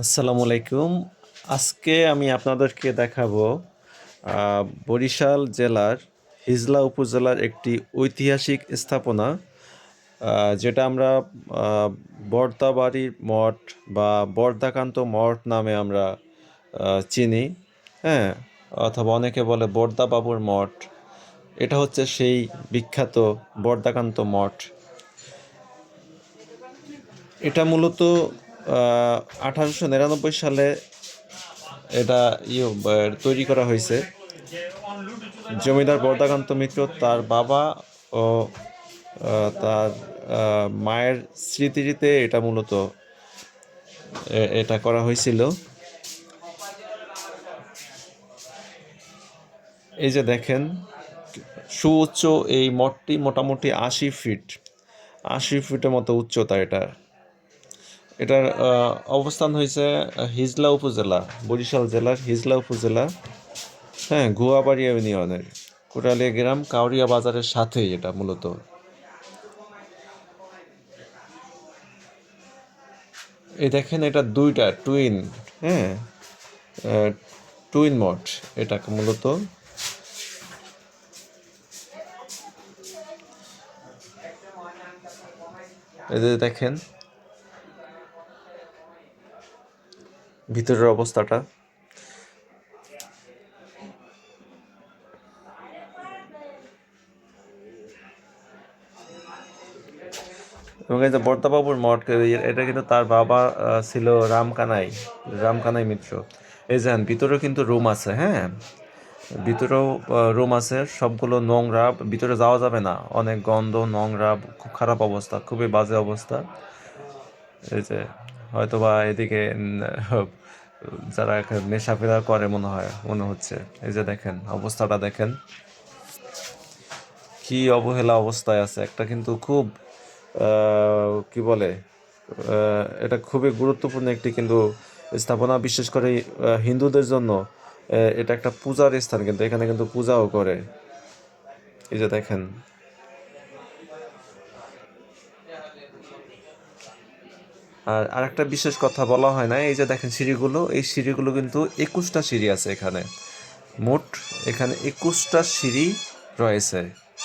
আসসালামু আলাইকুম। আজকে আমি আপনাদেরকে দেখাবো বরিশাল জেলার হিজলা উপজেলার একটি ঐতিহাসিক স্থাপনা, যেটা আমরা বর্দাবাড়ির মঠ বা বর্দাকান্ত মঠ নামে আমরা চিনি। হ্যাঁ, অথবা অনেকে বলে বর্দাবাবুর মঠ। এটা হচ্ছে সেই বিখ্যাত বর্দাকান্ত মঠ। এটা মূলত 1899 সালে এটা তৈরি করা হয়েছে। জমিদার বরদাকান্ত মিত্র তার বাবা ও তার মায়ের স্মৃতিতে এটা মূলত এটা করা হয়েছিল। এই যে দেখেন, সুউচ্চ এই মঠটি মোটামুটি 80 ফিটের মতো উচ্চতা। এটার অবস্থান হয়েছে হিজলা উপজেলা, বরিশাল জেলার হিজলা উপজেলা, হ্যাঁ, গুয়াবাড়ি ইউনিয়নের কোটালিয়া গ্রাম, কাউরিয়া বাজারের সাথেই এটা মূলত। এই দেখেন, এটা দুইটা টুইন, হ্যাঁ, টুইন মঠ এটাকে মূলত। এই যে দেখেন ভিতরের অবস্থাটা। এবং এই যে বর্দাবাবুর মঠ, এটা কিন্তু তার বাবা ছিল রামকানাই মিত্র। এই যে ভিতরেও কিন্তু রুম আছে, হ্যাঁ, ভিতরেও রুম আছে। সবগুলো নোংরা, ভিতরে যাওয়া যাবে না, অনেক গন্ধ, নোংরা, খুব খারাপ অবস্থা, খুবই বাজে অবস্থা। এই যে হয়তোবা এদিকে যারা নেশাফেরা করে মনে হচ্ছে। এই যে দেখেন অবস্থাটা, দেখেন কি অবহেলা অবস্থায় আছে। একটা কিন্তু খুব কি বলে, এটা খুবই গুরুত্বপূর্ণ একটি কিন্তু স্থাপনা, বিশেষ করে হিন্দুদের জন্য। এটা একটা পূজার স্থান, কিন্তু এখানে কিন্তু পূজাও করে। এই যে দেখেন, আর আরেকটা বিশেষ কথা বলা হয় না, এই যে দেখেন সিঁড়িগুলো, এই সিঁড়িগুলো কিন্তু 21টা সিঁড়ি আছে এখানে। মোট এখানে 21টা সিঁড়ি রয়েছে।